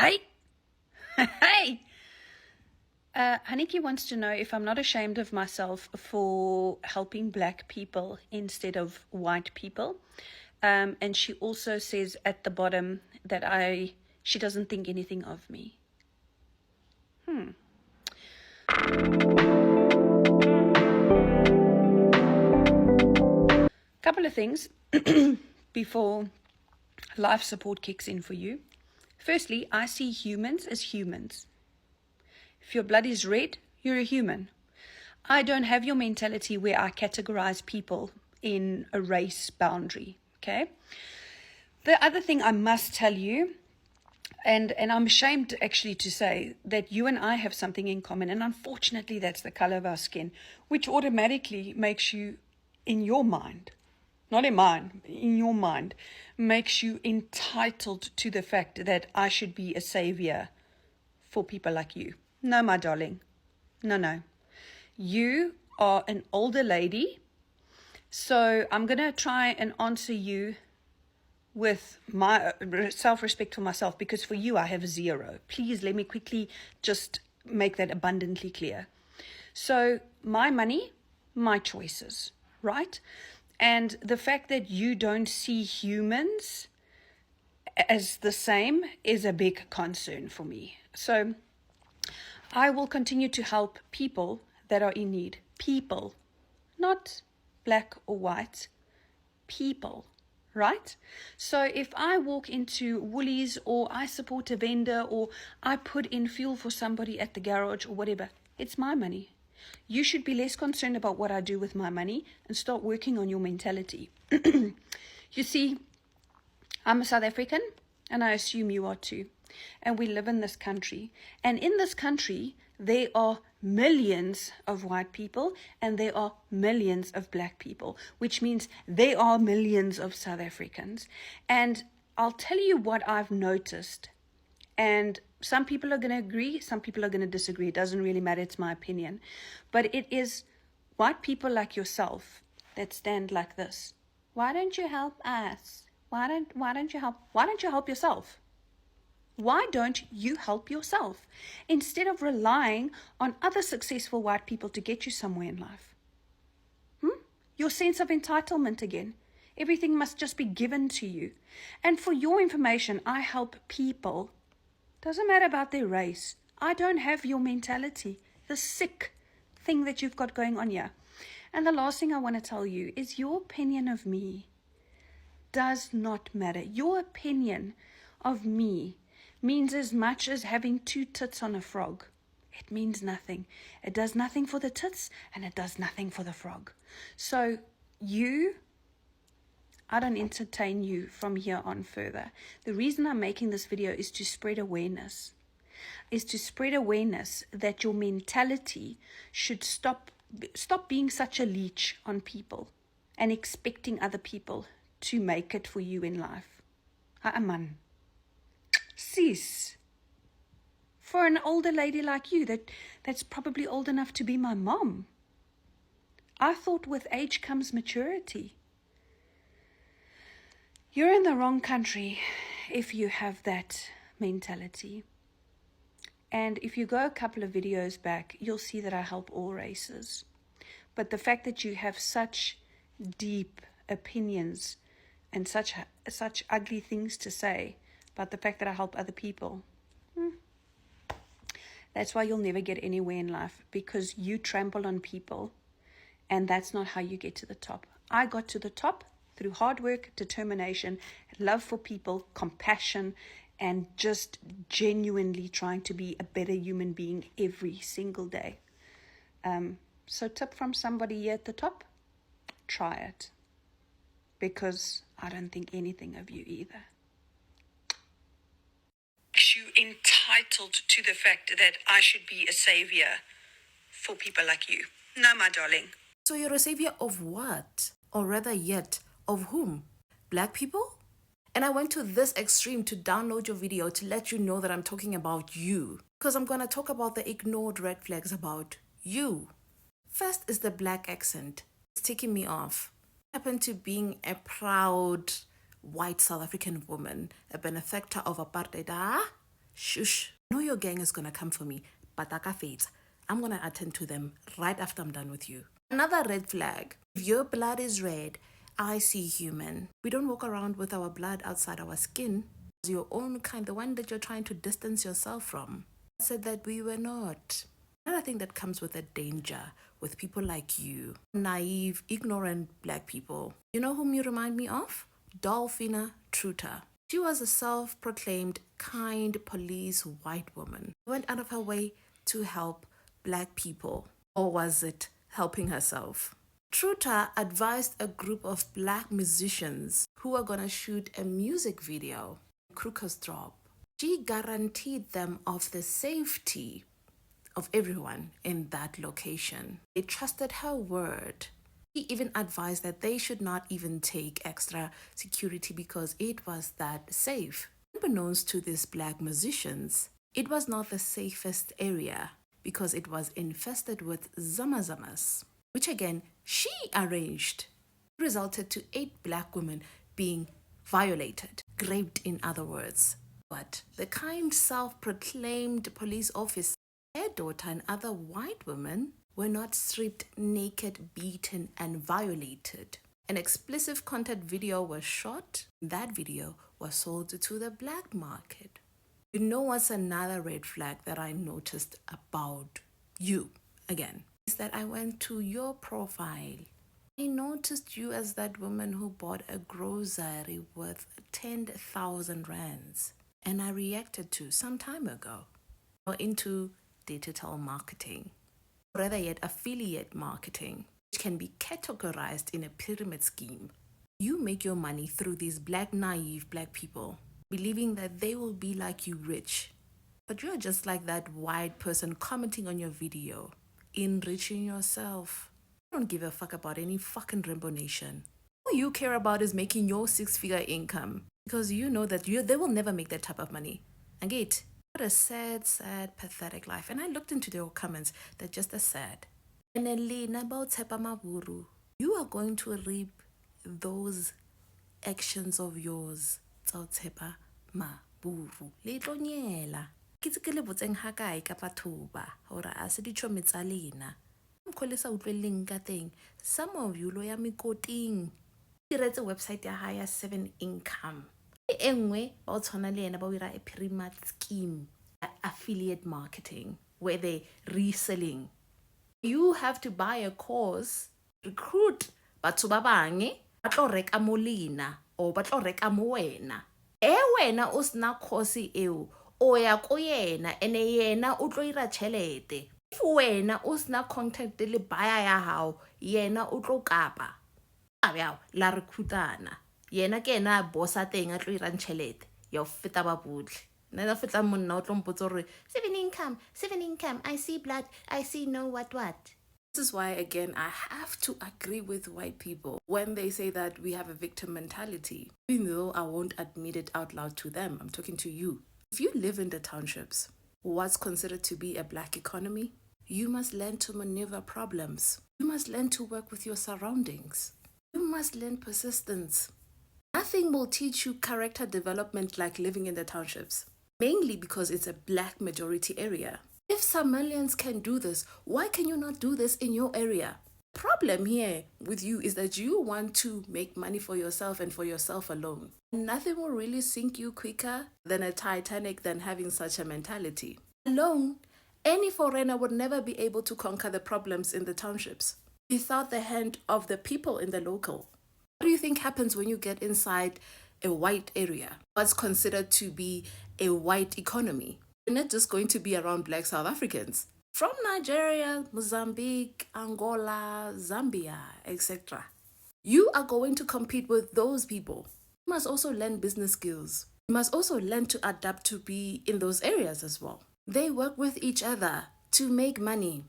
Hey, hey. Haniki wants to know if I'm not ashamed of myself for helping black people instead of white people. And she also says at the bottom that she doesn't think anything of me. Couple of things before life support kicks in for you. Firstly, I see humans as humans. If your blood is red, you're a human. I don't have your mentality where I categorize people in a race boundary, okay? The other thing I must tell you, and I'm ashamed actually to say that you and I have something in common, and unfortunately that's the color of our skin, which automatically makes you, in your mind, not in mine, in your mind, makes you entitled to the fact that I should be a savior for people like you. No, my darling. No. You are an older lady, so I'm going to try and answer you with my self-respect for myself, because for you I have zero. Please let me quickly just make that abundantly clear. So my money, my choices, right? And the fact that you don't see humans as the same is a big concern for me. So I will continue to help people that are in need. People, not black or white, people, right? So if I walk into Woolies, or I support a vendor, or I put in fuel for somebody at the garage or whatever, it's my money. You should be less concerned about what I do with my money and start working on your mentality. You see, I'm a South African, and I assume you are too. And we live in this country. And in this country, there are millions of white people and there are millions of black people, which means there are millions of South Africans. And I'll tell you what I've noticed. And some people are going to agree, some people are going to disagree. It doesn't really matter, it's my opinion. But it is white people like yourself that stand like this. Why don't you help us? Why don't you help yourself? Why don't you help yourself instead of relying on other successful white people to get you somewhere in life? Your sense of entitlement again. Everything must just be given to you. And for your information, I help people. Doesn't matter about their race. I don't have your mentality, the sick thing that you've got going on here. And the last thing I want to tell you is your opinion of me does not matter. Your opinion of me means as much as having two tits on a frog. It means nothing. It does nothing for the tits and it does nothing for the frog. So I don't entertain you from here on further. The reason I'm making this video is to spread awareness. That your mentality should stop being such a leech on people and expecting other people to make it for you in life. Man. Sis. For an older lady like you that's probably old enough to be my mom. I thought with age comes maturity. You're in the wrong country if you have that mentality. And if you go a couple of videos back, you'll see that I help all races. But the fact that you have such deep opinions and such ugly things to say about the fact that I help other people, that's why you'll never get anywhere in life, because you trample on people, and that's not how you get to the top. I got to the top through hard work, determination, love for people, compassion, and just genuinely trying to be a better human being every single day. So tip from somebody here at the top, try it. Because I don't think anything of you either. You entitled to the fact that I should be a savior for people like you. No, my darling. So you're a savior of what? Or rather yet, of whom? Black people? And I went to this extreme to download your video to let you know that I'm talking about you. Because I'm going to talk about the ignored red flags about you. First is the black accent. It's ticking me off. I happen to being a proud white South African woman, a benefactor of apartheid. Shush. I know your gang is gonna come for me, but fades. I'm gonna attend to them right after I'm done with you. Another red flag. If your blood is red, I see human. We don't walk around with our blood outside our skin. It's your own kind, the one that you're trying to distance yourself from. I said that we were not. Another thing that comes with a danger with people like you, naive, ignorant black people. You know whom you remind me of? Dolphina Truter. She was a self-proclaimed kind police white woman. Went out of her way to help black people. Or was it helping herself? Truter advised a group of black musicians who were gonna shoot a music video, Krugersdorp. She guaranteed them of the safety of everyone in that location. They trusted her word. He even advised that they should not even take extra security because it was that safe. Unbeknownst to these black musicians, it was not the safest area because it was infested with zamazamas, which again, she arranged. It resulted to 8 black women being violated, raped in other words. But the kind self-proclaimed police officer, her daughter and other white women were not stripped naked, beaten, and violated. An explicit content video was shot. That video was sold to the black market. You know what's another red flag that I noticed about you again? Is that I went to your profile. I noticed you as that woman who bought a grocery worth 10,000 rands. And I reacted to some time ago. Or into digital marketing. Or rather yet affiliate marketing, which can be categorized in a pyramid scheme. You make your money through these black naive black people, believing that they will be like you rich. But you're just like that white person commenting on your video, enriching yourself. You don't give a fuck about any fucking Rainbow Nation. All you care about is making your 6-figure income because you know that they will never make that type of money. And get what a sad, sad, pathetic life. And I looked into their comments. They're just as sad. And you are going to reap those actions of yours. Kitsikele botseng ha kae ka batho ba hore a se ditho metsa lena mkholesa utlweleng ka teng some of you lo ya mekoting diretse website ya haya 7 income engwe ba o tshwana le yena ba o ira a pyramid scheme affiliate marketing where they reselling. You have to buy a course, recruit batho ba bang ba tlo reka mo lena o ba tlo reka mo wena wena o sna course eo o ya ko yena ene yena o tlo ira tšhelete. If wena o sna contact le buyer ya hao yena o tlo kapa abao la recruitana yena ke ena bossa teng a tlo ira tšhelete ya o feta ba botle nna fetla monna o tlo mpotsa re 7 income I see blood I see no what. This is why, again, I have to agree with white people when they say that we have a victim mentality. Even though I won't admit it out loud to them, I'm talking to you. If you live in the townships, what's considered to be a black economy, you must learn to maneuver problems. You must learn to work with your surroundings. You must learn persistence. Nothing will teach you character development like living in the townships, mainly because it's a black majority area. If Somalians can do this, why can you not do this in your area? The problem here with you is that you want to make money for yourself and for yourself alone. Nothing will really sink you quicker than a Titanic than having such a mentality. Alone, any foreigner would never be able to conquer the problems in the townships without the hand of the people in the local. What do you think happens when you get inside a white area? What's considered to be a white economy? You're not just going to be around black South Africans. From Nigeria, Mozambique, Angola, Zambia, etc. You are going to compete with those people. You must also learn business skills. You must also learn to adapt to be in those areas as well. They work with each other to make money.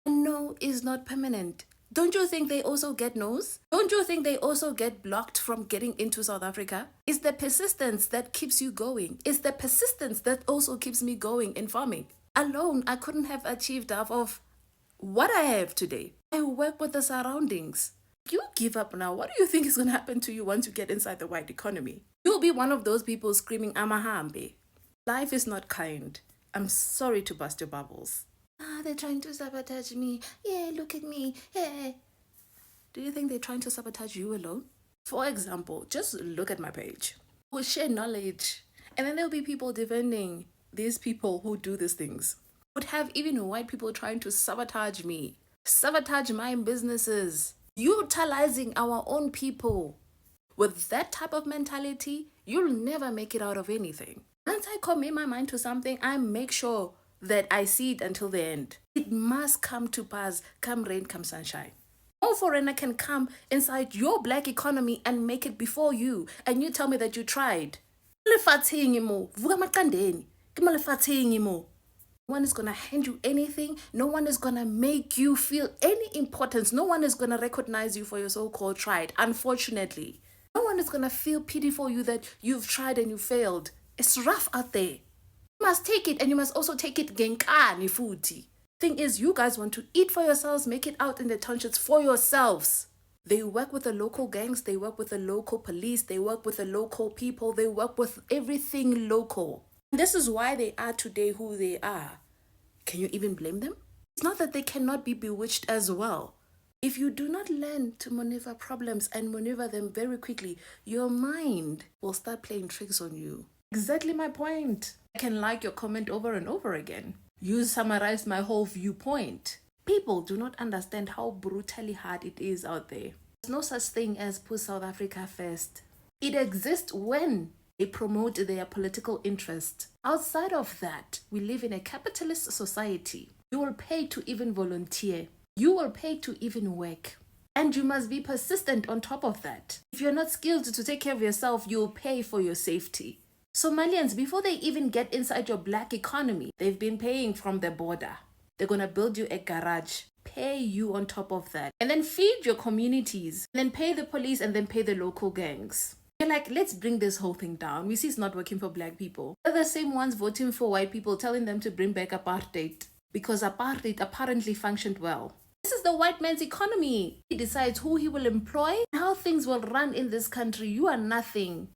No is not permanent. Don't you think they also get no's? Don't you think they also get blocked from getting into South Africa? It's the persistence that keeps you going. It's the persistence that also keeps me going in farming. Alone, I couldn't have achieved half of what I have today. I work with the surroundings. You give up now. What do you think is going to happen to you once you get inside the white economy? You'll be one of those people screaming, Amahambe. Life is not kind. I'm sorry to bust your bubbles. They're trying to sabotage me. Yeah, look at me. Yeah. Do you think they're trying to sabotage you alone? For example, just look at my page. We'll share knowledge. And then there'll be people defending these people who do these things. Would have even white people trying to sabotage me. Sabotage my businesses. Utilizing our own people. With that type of mentality, you'll never make it out of anything. Once I commit my mind to something, I make sure that I see it until the end. It must come to pass, come rain, come sunshine. No foreigner can come inside your black economy and make it before you, and you tell me that you tried. No one is going to hand you anything. No one is going to make you feel any importance. No one is going to recognize you for your so-called tried, unfortunately. No one is going to feel pity for you that you've tried and you failed. It's rough out there. You must take it, and you must also take it genkani futhi. Thing is, you guys want to eat for yourselves, make it out in the townships for yourselves. They work with the local gangs, they work with the local police, they work with the local people, they work with everything local. And this is why they are today who they are. Can you even blame them? It's not that they cannot be bewitched as well. If you do not learn to maneuver problems and maneuver them very quickly, your mind will start playing tricks on you. Exactly my point. I can like your comment over and over again. You summarized my whole viewpoint. People do not understand how brutally hard it is out there. There's no such thing as put South Africa first. It exists when they promote their political interest. Outside of that, we live in a capitalist society. You will pay to even volunteer. You will pay to even work. And you must be persistent on top of that. If you're not skilled to take care of yourself, you'll pay for your safety. Somalians, before they even get inside your black economy, they've been paying from the border. They're going to build you a garage, pay you on top of that, and then feed your communities, and then pay the police, and then pay the local gangs. You're like, let's bring this whole thing down. We see it's not working for black people. They're the same ones voting for white people, telling them to bring back apartheid, because apartheid apparently functioned well. This is the white man's economy. He decides who he will employ and how things will run in this country. You are nothing.